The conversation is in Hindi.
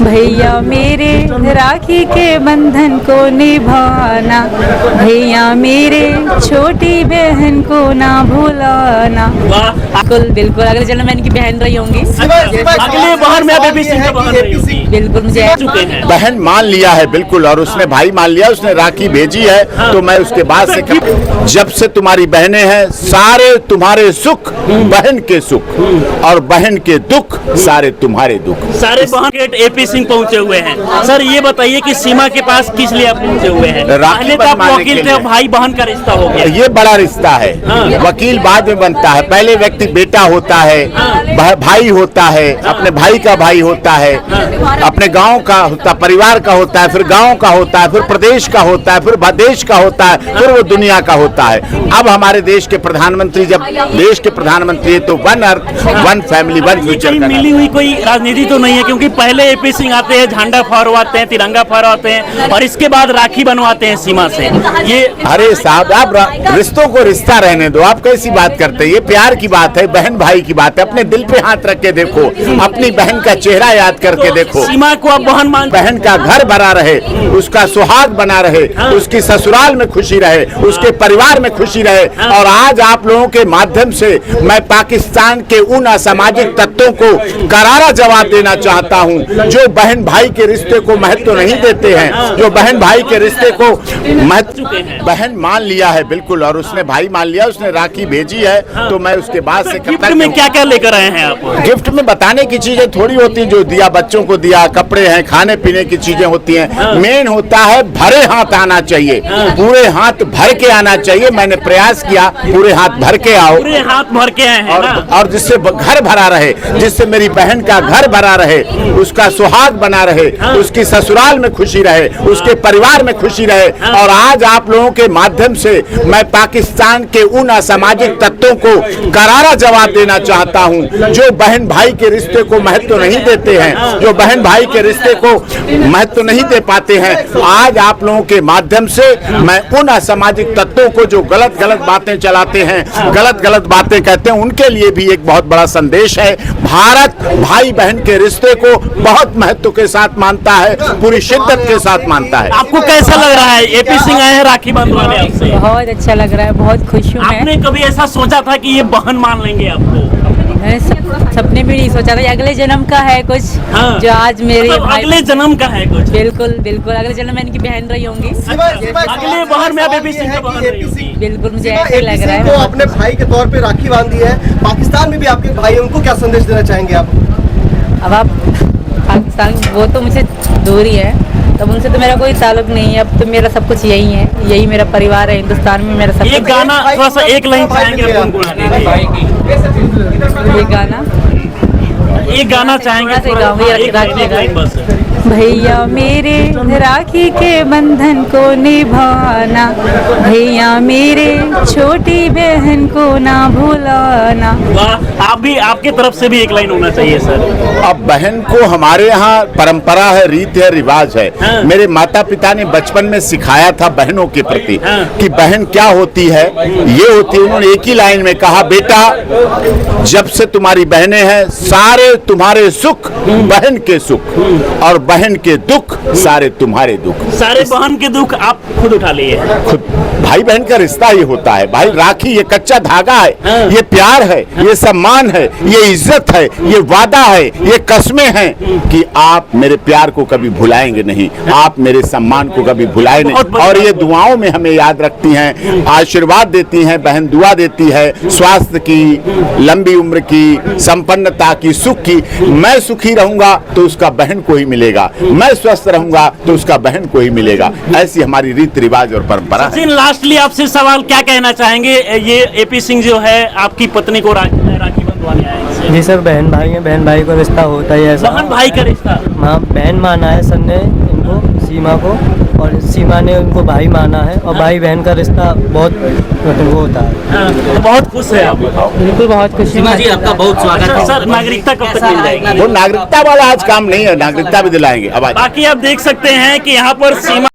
भैया मेरे राखी के बंधन को निभाना, भैया मेरे छोटी बहन को ना भुलाना। बिल्कुल बिल्कुल, अगले जन्म में इनकी बहन रही होंगी। अगले बार में बिल्कुल मुझे बहन मान लिया है बिल्कुल, और उसने भाई मान लिया, उसने राखी भेजी है। तो मैं उसके बाद से जब से तुम्हारी बहनें हैं सारे तुम्हारे सुख बहन के सुख, और बहन के दुख सारे तुम्हारे दुख। सारे बहन के एपी सिंह पहुंचे हुए हैं। सर ये बताइए कि सीमा के पास किस लिए आप पहुंचे हुए हैं? पहले तो आप वकील थे, भाई बहन का रिश्ता हो गया। ये बड़ा रिश्ता है। वकील बाद में बनता है, पहले व्यक्ति बेटा होता है, भाई होता है, अपने भाई का भाई होता है, अपने गांव का होता, परिवार का होता है, फिर गांव का होता है, फिर प्रदेश का होता है, फिर देश का होता है, फिर वो दुनिया का होता है। अब हमारे देश के प्रधानमंत्री जब देश के प्रधानमंत्री है तो one earth one family one future. मिली हुई कोई राजनीति तो नहीं है, क्योंकि पहले एपी सिंह आते हैं, झंडा फहरवाते हैं, तिरंगा फहरवाते हैं, और इसके बाद राखी बनवाते हैं सीमा से। ये अरे साहब, आप रिश्तों को रिश्ता रहने दो, आप कैसी बात करते हैं? ये प्यार की बात है, बहन भाई की बात है। अपने दिल पे हाथ रख के देखो, अपनी बहन का चेहरा याद करके देखो। सीमा को आप बहन मान, बहन का घर भरा रहे, उसका सुहाग बना रहे, उसकी ससुराल में खुशी रहे, उसके परिवार में खुशी रहे। और आज आप लोगों के माध्यम से मैं पाकिस्तान के उन असामाजिक तत्वों को करारा जवाब देना चाहता हूं जो बहन भाई के रिश्ते को महत्व नहीं देते हैं, जो बहन भाई के रिश्ते को महत्व। बहन मान लिया है बिल्कुल, और उसने भाई मान लिया, उसने राखी भेजी है। तो मैं उसके बाद से गिफ्ट में क्या क्या लेकर आए हैं आप? गिफ्ट में बताने की चीजें थोड़ी होती, जो दिया बच्चों को दिया, कपड़े हैं, खाने पीने की चीजें होती हैं। मेन होता है भरे हाथ आना चाहिए, पूरे हाथ भर के आना चाहिए। मैंने प्रयास किया पूरे हाथ भर के आओ, पूरे हाथ भर के आए हैं और जिससे घर भरा रहे, जिससे मेरी बहन का घर भरा रहे, उसका सुहाग बना रहे, उसकी ससुराल में खुशी रहे, उसके परिवार में खुशी रहे। और आज आप लोगों के माध्यम से मैं पाकिस्तान के उन असामाजिक तत्वों को करारा जवाब देना चाहता हूं जो बहन भाई के रिश्ते को महत्व नहीं देते हैं, जो बहन भाई के रिश्ते को महत्व नहीं दे पाते हैं। आज आप लोगों के माध्यम से मैं उन असामाजिक तत्वों को जो गलत गलत बातें चलाते हैं, गलत गलत बातें कहते हैं, उनके लिए भी एक बहुत बड़ा संदेश है। भारत भाई बहन के रिश्ते को बहुत महत्व के साथ मानता है, पूरी शिद्दत के साथ मानता है। आपको कैसा लग रहा है? एपी सिंह आए हैं राखी बंधवाने आपसे। बहुत अच्छा लग रहा है, बहुत खुश हूँ मैं। आपने कभी ऐसा सोचा था कि ये बहन मान लेंगे आपको? मैंने सपने भी नहीं सोचा था। अगले जन्म का है कुछ, जो आज मेरे अगले जन्म का है कुछ। बिल्कुल बिल्कुल, अगले जन्म में इनकी बहन रही होंगी। अगले बार में आप एपी सिंह की बहन रही होंगी। बिल्कुल मुझे ऐसा लग रहा है। तो अपने भाई के तौर पे राखी बांधी है, पाकिस्तान में भी आपके भाई हैं, उनको क्या संदेश देना चाहेंगे आप? अब आप पाकिस्तान, वो तो मुझे दूरी है, तब उनसे तो मेरा कोई ताल्लुक नहीं है। अब तो मेरा सब कुछ यही है, यही मेरा परिवार है। हिंदुस्तान में मेरा सब एक गाना थोड़ा सा एक लाइन चाहेंगे ये गाना एक गाना चाहेंगे बस। भैया मेरे राखी के बंधन को निभाना, भैया मेरे छोटी बहन को ना भुलाना। वाह, आप भी, आपके तरफ से भी एक लाइन होना चाहिए सर। अब बहन को हमारे यहाँ परंपरा है, रीत है, रिवाज है। मेरे माता पिता ने बचपन में सिखाया था बहनों के प्रति कि बहन क्या होती है, ये होती है। उन्होंने एक ही लाइन में कहा, बेटा जब से तुम्हारी बहनें हैं सारे तुम्हारे सुख बहन के सुख, और बहन के दुख सारे तुम्हारे दुख। सारे बहन के दुख आप खुद उठा लिए। खुद भाई बहन का रिश्ता ये होता है। भाई राखी ये कच्चा धागा है, ये प्यार है, ये सम्मान है, ये इज्जत है, ये वादा है, ये कस्में हैं कि आप मेरे प्यार को कभी भुलाएंगे नहीं, आप मेरे सम्मान को कभी भुलाए नहीं। और ये दुआओं में हमें याद रखती हैं, आशीर्वाद देती हैं। बहन दुआ देती है स्वास्थ्य की, लंबी उम्र की, संपन्नता की, सुख की। मैं सुखी रहूंगा तो उसका बहन को ही मिलेगा, मैं स्वस्थ रहूंगा तो उसका बहन को ही मिलेगा। ऐसी हमारी रीति रिवाज और परंपरा है। लास्टली आपसे सवाल क्या कहना चाहेंगे? ये एपी सिंह जो है आपकी पत्नी को राखी बंधवाने आए हैं। जी सर, बहन भाई है, बहन भाई को रिश्ता होता ही ऐसा। बहन भाई का रिश्ता, हाँ, बहन माना है सर ने इनको, सीमा को, और सीमा ने उनको भाई माना है। और भाई बहन का रिश्ता बहुत वो होता है। बहुत खुश है आप? बिल्कुल बहुत खुश सीमा जी, आपका बहुत स्वागत है। सर नागरिकता कब तक मिल जाएगी? वो नागरिकता वाला आज काम नहीं है, नागरिकता भी दिलाएंगे। अब बाकी आप देख सकते हैं कि यहाँ पर सीमा